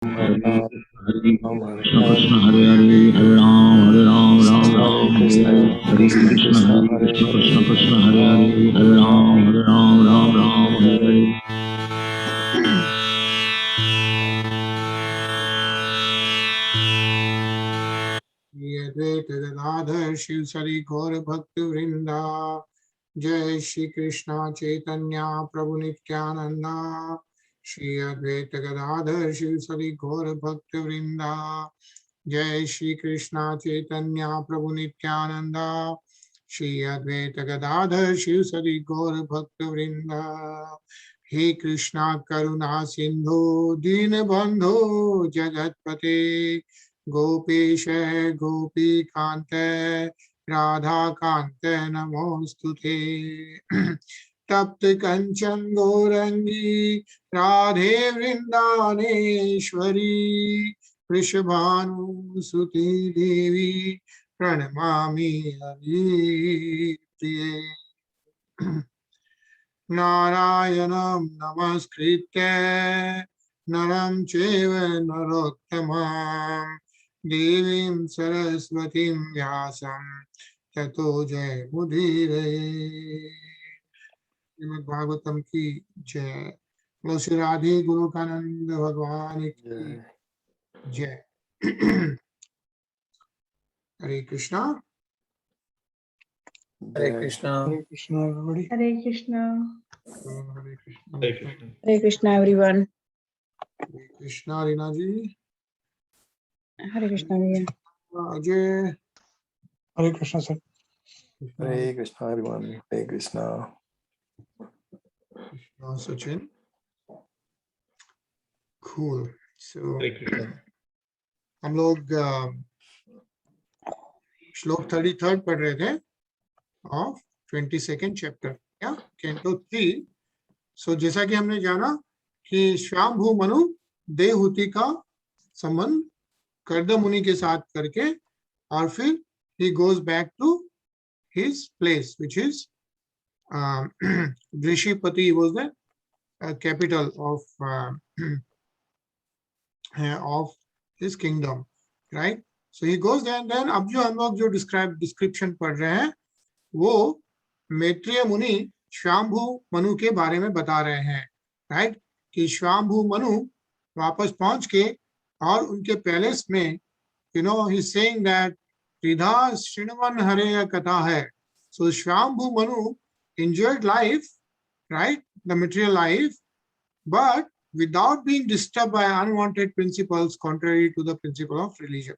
Hare Ram, Hare Hare Krishna Ram, Krishna Hare Hare Hare Ram Ram Hare Ram Krishna, Hare Hare Krishna Krishna Hare Hare Krishna Hare, Krishna Krishna Hare Hare Hare Hare Ram, Ram Ram Ram Hare Hare Hare. Hare. Advaita Gadadhar Shiv Sari Gaur Bhakti Vrinda. Jai Shri Krishna Chaitanya Prabhu Nityananda. Shri Advaita Gadadhar Shiv Sari Gaur Bhakti Vrinda. Jai Shri Krishna Chaitanya Prabhu Nityananda. Shri Advaita Gadadhar Shiv Sari Gaur Bhakti Vrinda. He Krishna Karuna Sindhu Deen Bandhu Jagatpate Gopesh गोपी कांत राधा कांत नमोस्तुते तप्त कंचन गौरंगी राधे वृंदावनेश्वरी वृषभानुसुती देवी प्रणमामि हरिप्रिये नारायणं नमस्कृत्य नरं चैव नरोत्तमं देवीं सरस्वतीं व्यासं ततो जयमुदीरये। श्रीमद्भागवतम की जय। बोलो श्री राधे गोलोकानंद भगवान की Jai. जय। हरे Krishna. Hare Jai. Krishna. Hare Krishna, everybody. Hare Krishna. हरे Krishna. Hare Krishna. Hare Krishna, everyone. हरे कृष्णा रीना जी। Hare Krishna, everyone. Ajay. Hare Krishna, sir. Hare Krishna, everyone. Hare Krishna. Krishna Sachin. Cool. So Hare Krishna. हम लोग श्लोक 33 पढ़ रहे थे ऑफ 22nd चैप्टर या canto 3। सो जैसा कि हमने जाना कि श्यामभू मनु देवहूति का संबंध कर्द मुनि के साथ करके और फिर he goes back to his place which is Drishipati was the capital of his kingdom, right? So he goes there and then अब जो हम लोग जो description पढ़ रहे हैं वो मैत्रेय मुनि श्यामभू मनु के बारे में बता रहे हैं, राइट? कि श्यामभू मनु वापस पहुंच के और उनके पैलेस में ही सेइंग दैट त्रिधा श्रृणवन हरे कथा है. सो श्यामभू Manu enjoyed life, right? The material life, but without being disturbed by unwanted principles contrary to the principle of religion,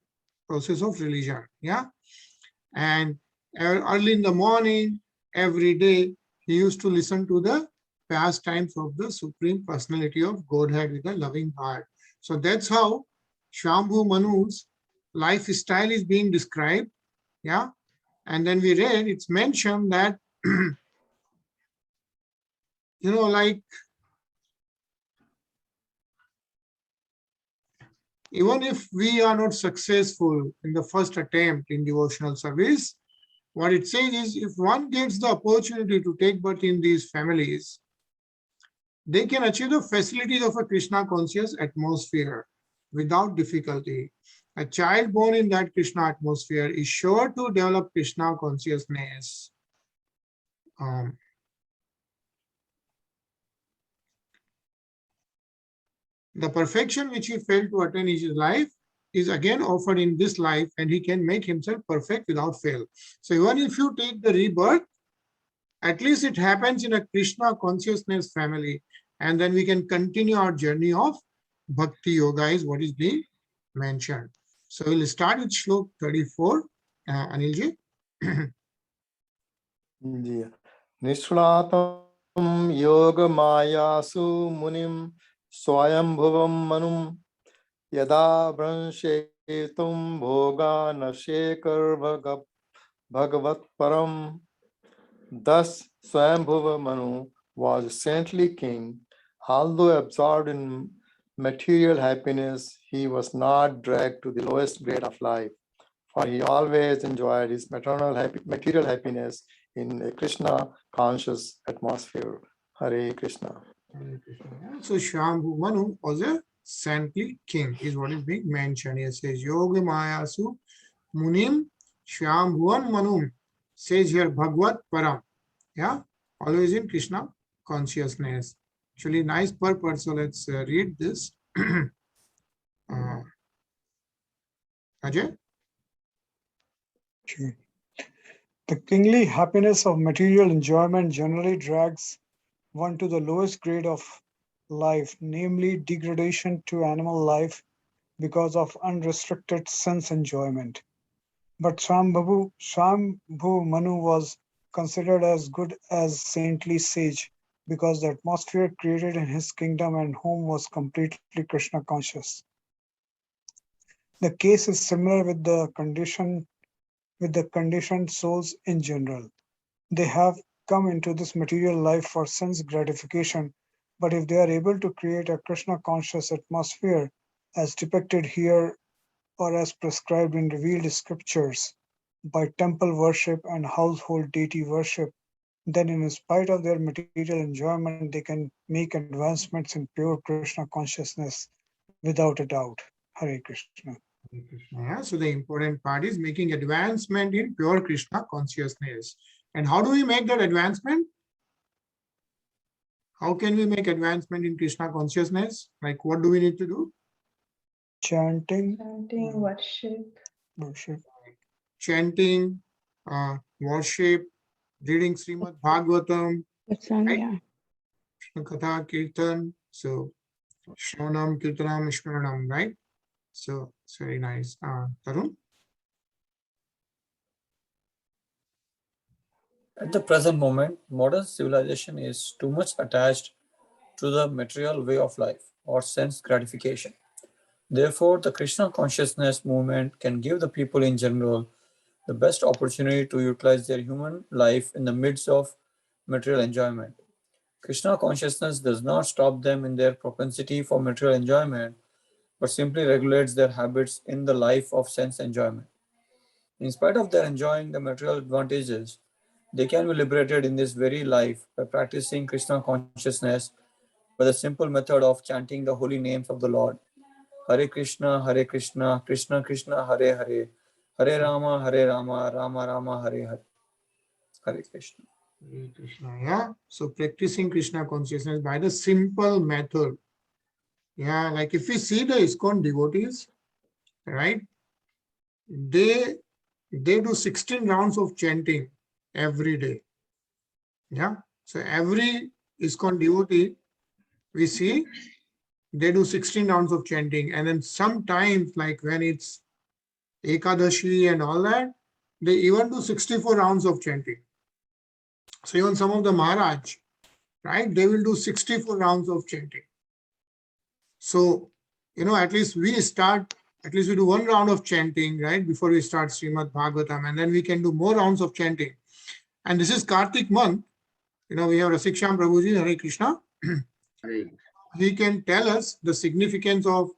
process of religion. Yeah. And early in the morning, every day, he used to listen to the pastimes of the Supreme Personality of Godhead with a loving heart. So that's how Shambhu Manu's lifestyle is being described. Yeah. And then we read, it's mentioned that, like, even if we are not successful in the first attempt in devotional service, what it says is if one gets the opportunity to take birth in these families, they can achieve the facilities of a Krishna conscious atmosphere without difficulty. A child born in that Krishna atmosphere is sure to develop Krishna consciousness. The perfection which he failed to attain in his life is again offered in this life, and he can make himself perfect without fail. So even if you take the rebirth, at least it happens in a Krishna consciousness family, and then we can continue our journey of Bhakti Yoga is what is being mentioned. So we'll start with Shlok 34. Anilji. Ji. Nishratam yoga mayasu munim swayambhuvam manum yada branshetum bhoga nashekar bhagavat param. Thus Swayambhuva Manu was a saintly king. Although absorbed in material happiness, he was not dragged to the lowest grade of life, for he always enjoyed his material happiness in a Krishna conscious atmosphere. Hare Krishna. So Shambhu Manu was a saintly king is what is being mentioned. It says Yoga Mayasu Munim Shambhuvan Manum, says here Bhagvat Param. Yeah, always in Krishna consciousness. Actually, nice purpose. So let's read this. Ajay? Sure. The kingly happiness of material enjoyment generally drags one to the lowest grade of life, namely degradation to animal life because of unrestricted sense enjoyment. But Shambhu Manu was considered as good as saintly sage because the atmosphere created in his kingdom and home was completely Krishna conscious. The case is similar with the conditioned souls in general. They have come into this material life for sense gratification, but if they are able to create a Krishna conscious atmosphere as depicted here or as prescribed in revealed scriptures by temple worship and household deity worship, then in spite of their material enjoyment, they can make advancements in pure Krishna consciousness without a doubt. Hare Krishna. Hare Krishna. Yeah, so the important part is making advancement in pure Krishna consciousness. And how do we make that advancement? How can we make advancement in Krishna consciousness? Like what do we need to do? Chanting, Chanting, worship. Chanting, worship, reading Srimad Bhagavatam, yeah. Katha, Kirtan. So, Shravanam, Kirtanam, Shmaranam, right? So, it's very nice. Tarun? At the present moment, modern civilization is too much attached to the material way of life or sense gratification. Therefore, the Krishna consciousness movement can give the people in general the best opportunity to utilize their human life in the midst of material enjoyment. Krishna consciousness does not stop them in their propensity for material enjoyment, but simply regulates their habits in the life of sense enjoyment. In spite of their enjoying the material advantages, they can be liberated in this very life by practicing Krishna consciousness by the simple method of chanting the holy names of the Lord. Hare Krishna, Krishna Krishna, Hare Hare, Hare Rama, Rama Rama, Hare Hare. Hare Krishna. Hare Krishna, yeah. So practicing Krishna consciousness by the simple method. Yeah, like if we see the ISKCON devotees, right? They do 16 rounds of chanting every day. Yeah. So every ISKCON devotee, we see they do 16 rounds of chanting. And then sometimes, like when it's Ekadashi and all that, they even do 64 rounds of chanting. So even some of the Maharaj, right, they will do 64 rounds of chanting. So, at least we do one round of chanting, right, before we start Srimad Bhagavatam, and then we can do more rounds of chanting. And this is Kartik month. We have Rasiksham Prabhuji, Hare Krishna. He can tell us the significance of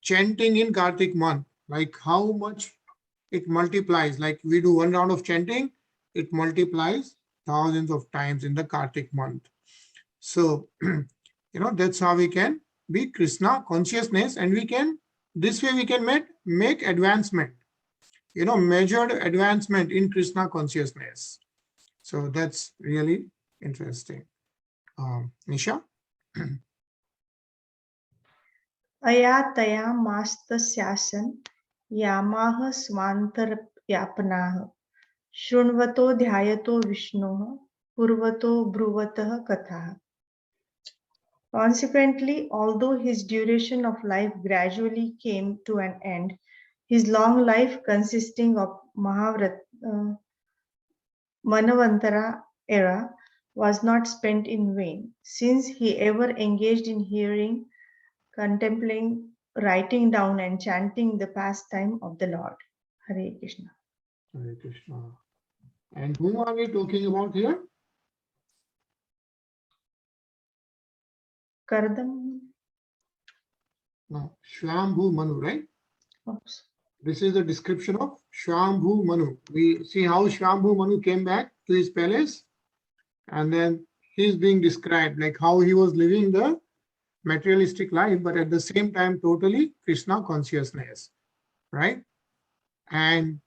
chanting in Kartik month, like how much it multiplies. Like we do one round of chanting, it multiplies thousands of times in the Kartik month. So, that's how we can be Krishna consciousness, and this way we can make advancement, measured advancement in Krishna consciousness. So that's really interesting. Nisha? Aya taya mastasyasan yamaha swantar yapanaha shrunvato dhyayato vishnoha purvato bhruvatah katha. Consequently, although his duration of life gradually came to an end, his long life consisting of Manavantara era was not spent in vain, since he ever engaged in hearing, contemplating, writing down and chanting the pastime of the Lord. Hare Krishna. Hare Krishna. And whom are we talking about here? Kardam. No, Shambhu Manu, right? Oops. This is the description of Shambhu Manu. We see how Shambhu Manu came back to his palace, and then he's being described, like how he was living the materialistic life, but at the same time, totally Krishna consciousness, right? And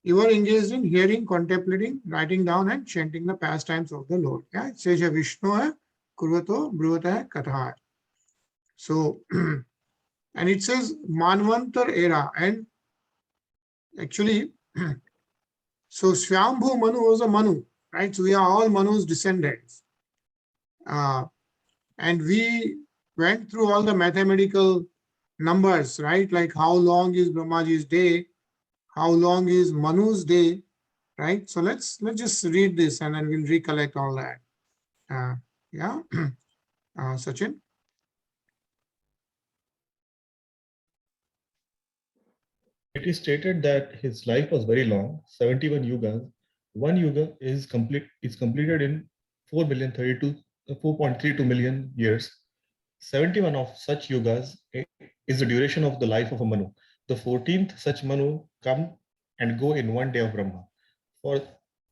you are engaged in hearing, contemplating, writing down, and chanting the pastimes of the Lord. Yeah, it says Vishnu hai, kurvato bruvata katha. So, and it says Manvantar era, and actually, so Swambhu Manu was a Manu, right? So we are all Manu's descendants. And we went through all the mathematical numbers, right? Like how long is Brahmaji's day? How long is Manu's day? Right? So let's just read this and then we'll recollect all that. Yeah, Sachin. It is stated that his life was very long, 71 yugas. One yuga is completed in 4.32 million years. 71 of such yugas is the duration of the life of a Manu. The 14th such Manu come and go in one day of Brahma.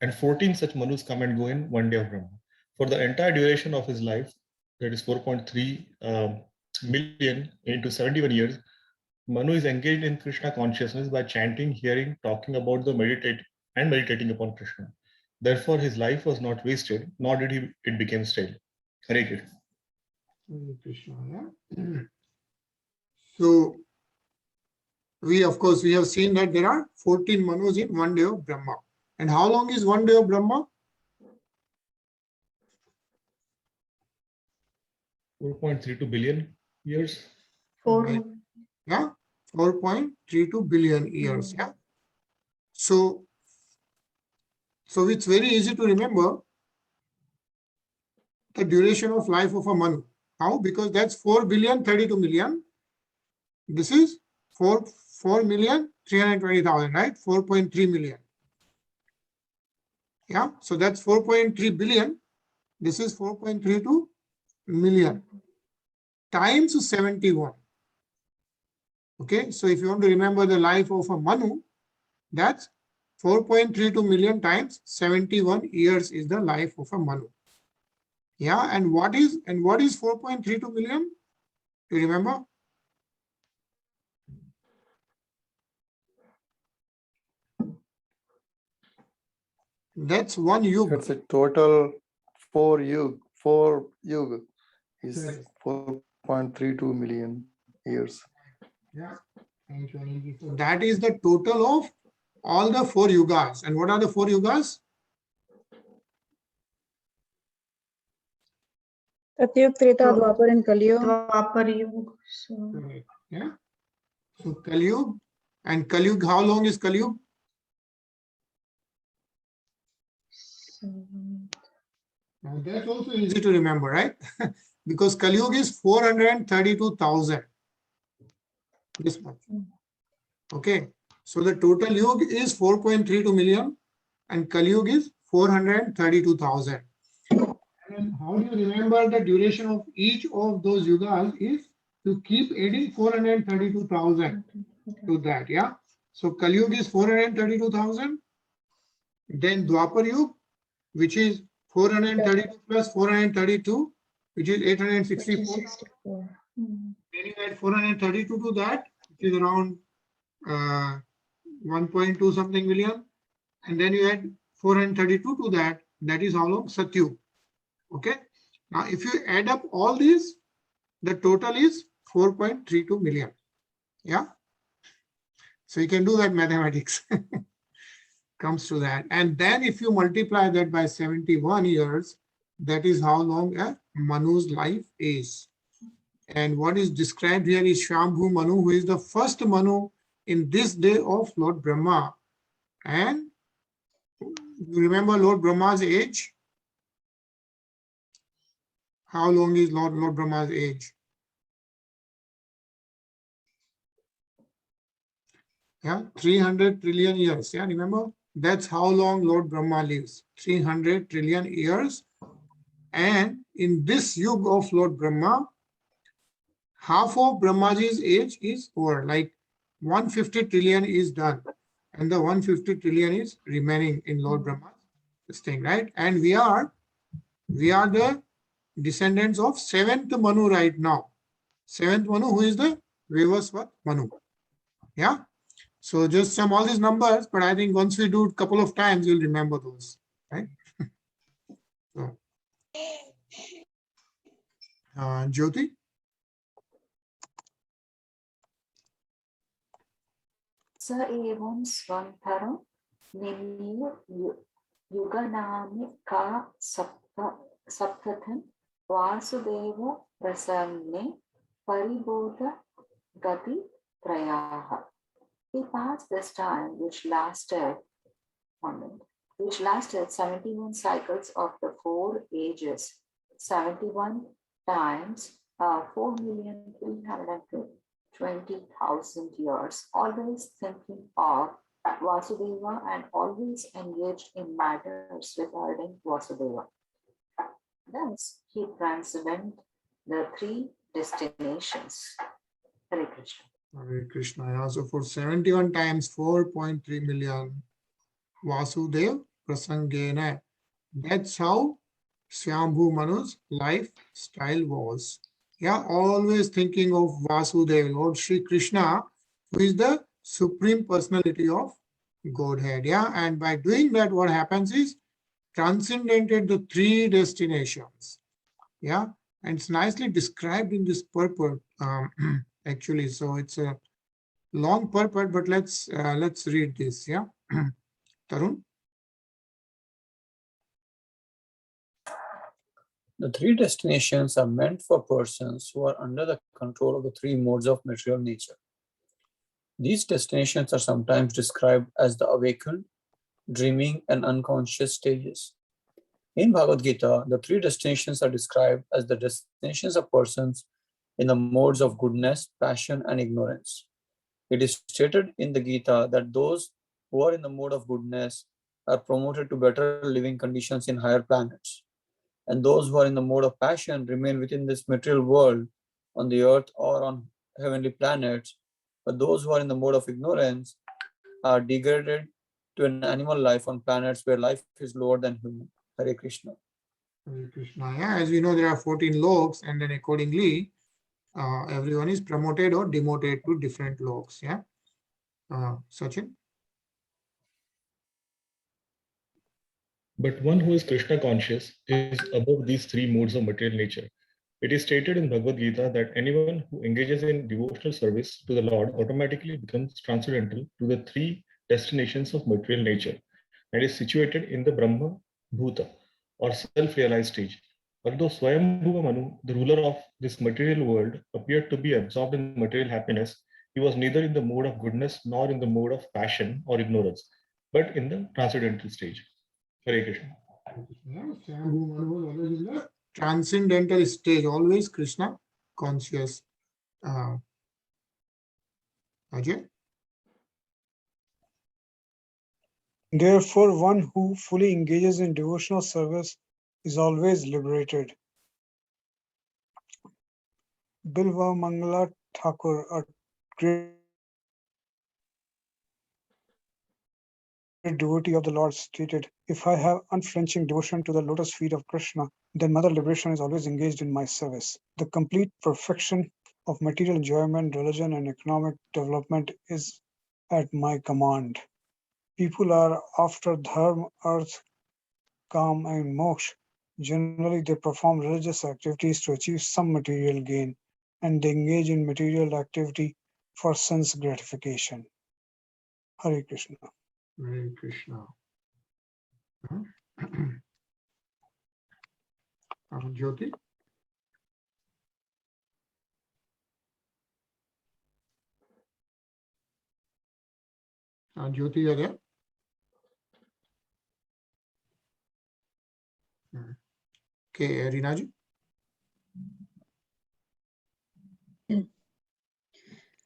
And 14 such Manus come and go in one day of Brahma. For the entire duration of his life, that is 4.3 million into 71 years, Manu is engaged in Krishna consciousness by chanting, hearing, talking about the meditating upon Krishna. Therefore, his life was not wasted, nor did it become stale. Hare Krishna. Hare Krishna, yeah. So we have seen that there are 14 Manus in one day of Brahma. And how long is one day of Brahma? 4.32 billion years. Yeah, 4.32 billion years. Yeah. So it's very easy to remember the duration of life of a Manu. How? Because that's 4 billion 32 million. This is 4,320,000, right? 4.3 million. Yeah. So that's 4.3 billion. This is 4.32 million times 71. Okay, so if you want to remember the life of a Manu, that's 4.32 million times 71 years is the life of a Manu. Yeah, and what is 4.32 million? Do you remember? That's one yuga. It's a total 4 yug. 4 yug is Correct. 4.32 million years. Yeah. So that is the total of all the 4 yugas. And what are the 4 yugas? Satyug, Treta, So- Dwapar, and Kaliyug. Dwapar Yuga. So Correct. Yeah. So Kaliyug, and Kaliyug, how long is Kaliyug? Now that's also easy to remember, right? Because Kaliyug is 432,000. This much. Okay. So the total yug is 4.32 million and Kaliyug is 432,000. And how do you remember the duration of each of those yugas is to keep adding 432,000 to that. Yeah. So Kaliyug is 432,000. Then Dwapar Yug, which is 432 plus 432, which is 864. 64. Then you add 432 to that, which is around 1.2 something million. And then you add 432 to that, that is how long? Satyug. Okay. Now, if you add up all these, the total is 4.32 million. Yeah. So you can do that mathematics. Comes to that. And then if you multiply that by 71 years, that is how long a Manu's life is. And what is described here is Shambhu Manu, who is the first Manu in this day of Lord Brahma. And you remember Lord Brahma's age? How long is Lord Brahma's age? Yeah, 300 trillion years. Yeah, remember? That's how long Lord Brahma lives. 300 trillion years. And in this yuga of Lord Brahma, half of Brahmaji's age is over, like 150 trillion is done. And the 150 trillion is remaining in Lord Brahma's this thing, right? And we are the descendants of seventh Manu right now. Seventh Manu, who is the Vivasvat Manu. Yeah. So just sum all these numbers, but I think once we do it a couple of times, you'll remember those, right? So, Jyoti. स एवं स्वन्तरं निम्न युगनामि का सप्तथं वासुदेव प्रसन्ने परिबोध गति त्रयाः. He passed this time which lasted 71 cycles of the 4 ages, 71 times 4,320,000 years, always thinking of Vasudeva and always engaged in matters regarding Vasudeva. Thus, he transcended the 3 destinations. Hare Krishna. Hare Krishna. Yeah, so for 71 times 4.3 million Vasudev Prasangena. That's how Swayambhu Manu's lifestyle was. Yeah, always thinking of Vasudeva, Lord Shri Krishna, who is the supreme personality of Godhead. Yeah, and by doing that, what happens is transcendented the 3 destinations. Yeah, and it's nicely described in this purport actually. So it's a long purport, but let's read this. Yeah, Tarun. The 3 destinations are meant for persons who are under the control of the 3 modes of material nature. These destinations are sometimes described as the awakened, dreaming, and unconscious stages. In Bhagavad Gita, the 3 destinations are described as the destinations of persons in the modes of goodness, passion, and ignorance. It is stated in the Gita that those who are in the mode of goodness are promoted to better living conditions in higher planets, and those who are in the mode of passion remain within this material world on the earth or on heavenly planets, but those who are in the mode of ignorance are degraded to an animal life on planets where life is lower than human. Hare Krishna. Hare Krishna. Yeah, as we know, there are 14 loks, and then accordingly, everyone is promoted or demoted to different loks. Yeah, Sachin. But one who is Krishna conscious is above these 3 modes of material nature. It is stated in Bhagavad Gita that anyone who engages in devotional service to the Lord automatically becomes transcendental to the 3 destinations of material nature and is situated in the Brahma Bhuta or self-realized stage. Although Swayambhuva Manu, the ruler of this material world, appeared to be absorbed in material happiness, he was neither in the mode of goodness nor in the mode of passion or ignorance, but in the transcendental stage. Hare Krishna. Swayambhu Manu was always in the transcendental stage, always Krishna conscious. Ajay. Therefore, one who fully engages in devotional service is always liberated. Bilva Mangala Thakur, a great devotee of the Lord, stated, "If I have unflinching devotion to the lotus feet of Krishna, then Mother Liberation is always engaged in my service. The complete perfection of material enjoyment, religion, and economic development is at my command. People are after dharma, earth, calm, and moksha. Generally, they perform religious activities to achieve some material gain, and they engage in material activity for sense gratification." Hare Krishna. Hare Krishna. Jyoti. Jyoti, you are there? Okay, Rinaji.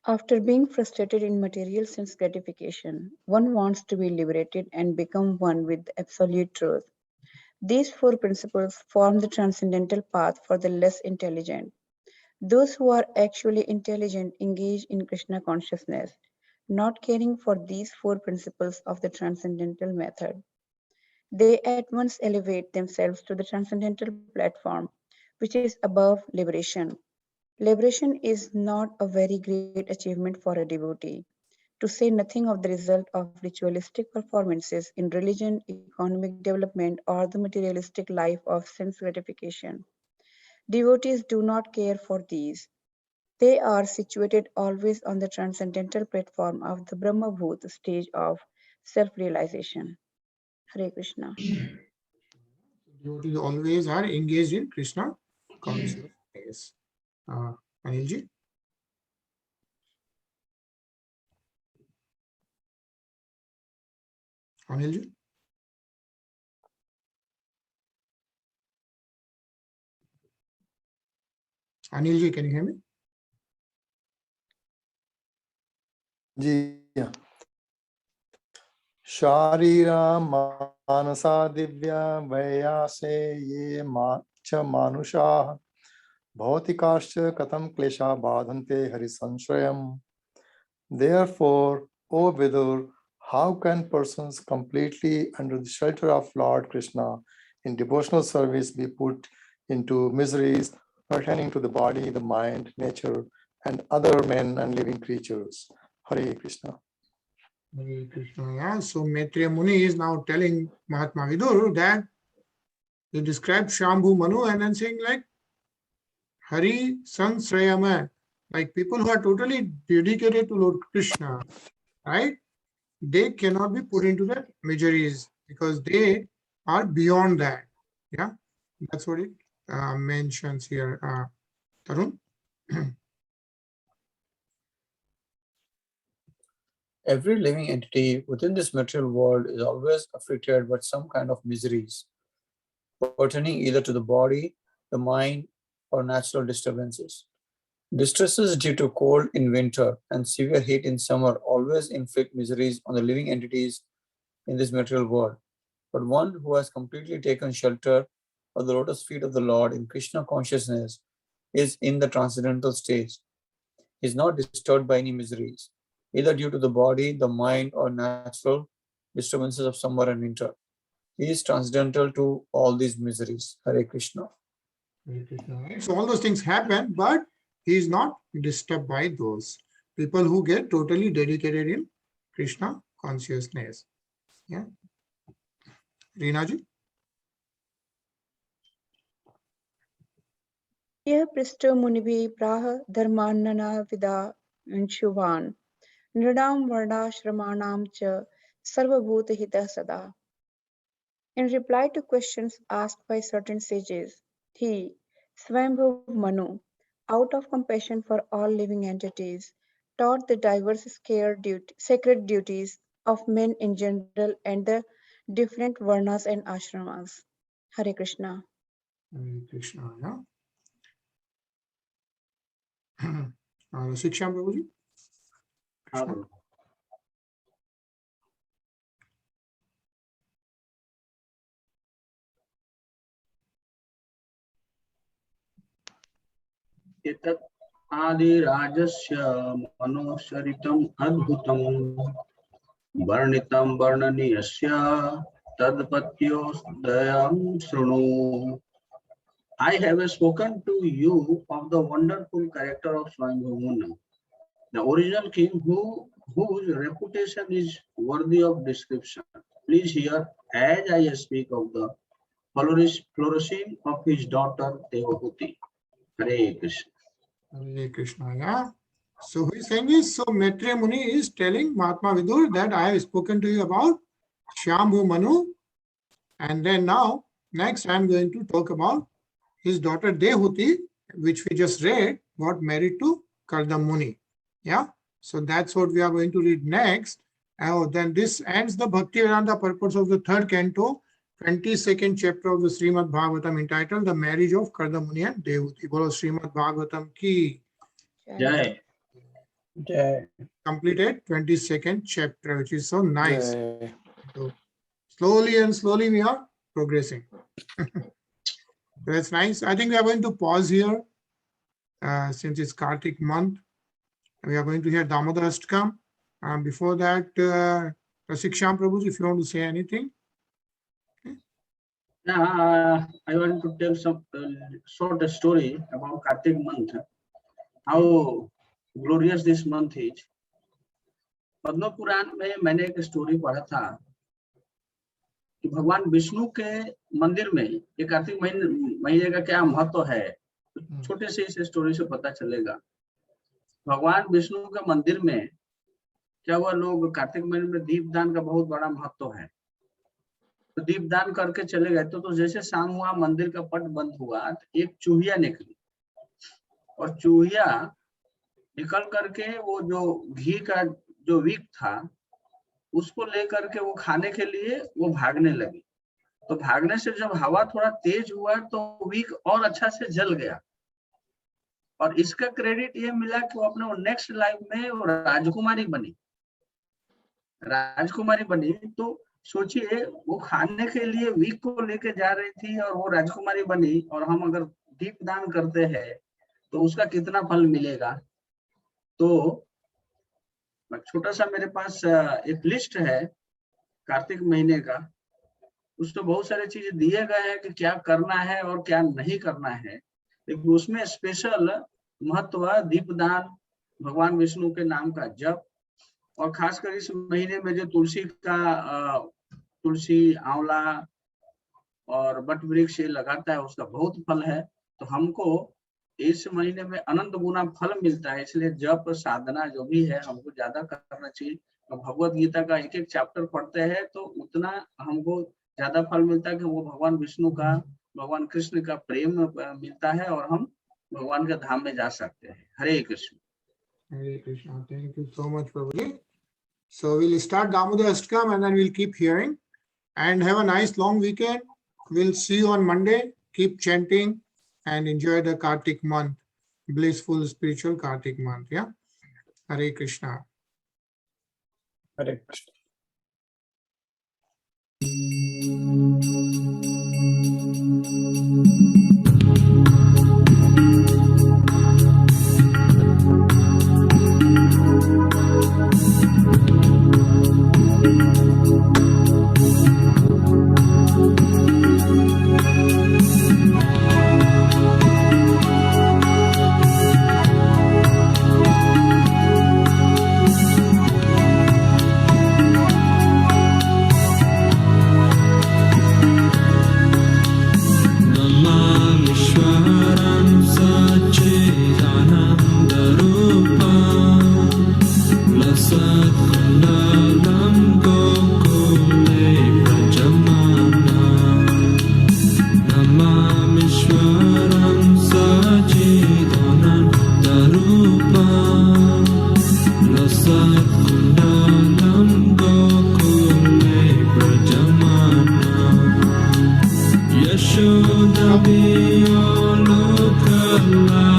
After being frustrated in material sense gratification, one wants to be liberated and become one with absolute truth. These 4 principles form the transcendental path for the less intelligent. Those who are actually intelligent engage in Krishna consciousness, not caring for these 4 principles of the transcendental method. They at once elevate themselves to the transcendental platform, which is above liberation. Liberation is not a very great achievement for a devotee, to say nothing of the result of ritualistic performances in religion, economic development, or the materialistic life of sense gratification. Devotees do not care for these. They are situated always on the transcendental platform of the Brahmabhut stage of self-realization. Hare Krishna. Devotees always are engaged in Krishna consciousness. Anilji? Anilji? Anilji, can you hear me? जी हाँ। शारीरा मानसा दिव्या वैयासे ये च मानुषाः भौतिकाश्च कथं क्लेशा बाधन्ते हरिसंश्रयम्. Therefore, O Vidur, how can persons completely under the shelter of Lord Krishna in devotional service be put into miseries pertaining to the body, the mind, nature, and other men and living creatures? Hare Krishna. Hare Krishna. Yeah. So Maitreya Muni is now telling Mahatma Vidur that he described Shambhu Manu and then saying like Hari Sansrayama, like people who are totally dedicated to Lord Krishna, right? They cannot be put into the miseries because they are beyond that. Yeah, that's what it mentions here. Tarun? Every living entity within this material world is always afflicted by some kind of miseries, pertaining either to the body, the mind, or natural disturbances. Distresses due to cold in winter and severe heat in summer always inflict miseries on the living entities in this material world. But one who has completely taken shelter of the lotus feet of the Lord in Krishna consciousness is in the transcendental stage. He is not disturbed by any miseries, either due to the body, the mind, or natural disturbances of summer and winter. He is transcendental to all these miseries. Hare Krishna. Hare Krishna, right? So all those things happen, but he is not disturbed by those people who get totally dedicated in Krishna consciousness. Yeah. Reena ji? यह पृष्ठ मुनिभिः प्राह धर्मान्नना विदा अंशुवान् नृणां वर्णाश्रमाणां च सर्वभूतहितः सदा. In reply to questions asked by certain sages, he, Swayambhu Manu, out of compassion for all living entities, taught the diverse sacred duties of men in general and the different varnas and ashramas. Hare Krishna. Hare Krishna, yeah. Shiksha Prabhuji? Krishna. एतत् आदिराजस्य मनोचरितम् अद्भुतं वर्णितं वर्णनीयस्य तद्पत्योदयं शृणु. I have spoken to you of the wonderful character of Swayambhu Manu, the original king whose reputation is worthy of description. Please hear as I speak of the flourishing of his daughter Devahuti. Hare Krishna. Hare Krishna, yeah. So who is saying this? So Maitreya Muni is telling Mahatma Vidur that I have spoken to you about Shambhu Manu, and then now next I am going to talk about his daughter Dehuti, which we just read, got married to Kardam Muni. Yeah, so that's what we are going to read next. Then this ends the Bhakti Vedanta purpose of the third canto, 22nd chapter of the Srimad Bhagavatam, entitled The Marriage of Kardam Muni and Dehuti. Bolo Srimad Bhagavatam ki Jai. Jai. completed 22nd chapter, which is so nice. Jai. So slowly and slowly we are progressing. That's nice. I think we are going to pause here since it's Kartik month. We are going to hear Damodar Ashtakam. Before that, Rasiksham Prabhu, if you want to say anything. Yeah, I want to tell some short story about Kartik month. How glorious this month is. Padma Purana में मैंने एक story पढ़ा था कि भगवान विष्णु के मंदिर में ये कार्तिक महीने का क्या महत्व है। छोटे से इस स्टोरी से पता चलेगा। भगवान विष्णु के मंदिर में क्या हुआ, लोग कार्तिक महीने में दीपदान का बहुत बड़ा महत्व है। तो दीपदान करके चले गए। तो जैसे शाम हुआ, मंदिर का पट बंद हुआ, तो एक चूहिया निकली और चूहिया निकल करके वो जो घी का जो विक था उसको लेकर के वो खाने के लिए वो भागने लगी। तो भागने से जब हवा थोड़ा तेज हुआ तो विक और अच्छा से जल गया। और इसका क्रेडिट ये मिला कि वो अपने नेक्स्ट लाइफ में वो राजकुमारी बनी। तो सोचिए, वो खाने के लिए विक को लेके जा रही थी और वो राजकुमारी बनी। और हम अगर दीपदान करते हैं तो उसका कितना फल मिलेगा। तो छोटा सा मेरे पास एक लिस्ट है कार्तिक महीने का। उसमें बहुत सारी चीजें दिए गए हैं कि क्या करना है और क्या नहीं करना है। लेकिन उसमें स्पेशल महत्व दीपदान, भगवान विष्णु के नाम का जप, और खासकर इस महीने में जो तुलसी, आंवला और बट वृक्ष लगाता है उसका बहुत फल है। तो हमको इस महीने में अनंत गुना फल मिलता है। इसलिए जप साधना जो भी है हमको ज्यादा करना चाहिए। और भगवत गीता का एक एक चैप्टर पढ़ते हैं तो उतना हमको ज्यादा फल मिलता है कि वो भगवान विष्णु का, भगवान कृष्ण का प्रेम मिलता है और हम भगवान के धाम में जा सकते हैं। हरे Krishna. Hare Krishna. Thank you so much, Prabhuji. So we'll start Damodar Ashtakam and then we'll keep hearing. And have a nice long weekend. We'll see you on Monday. Keep chanting and enjoy the Kartik month. Blissful spiritual Kartik month. Yeah. Hare Krishna. Hare Krishna. Yashoda Loka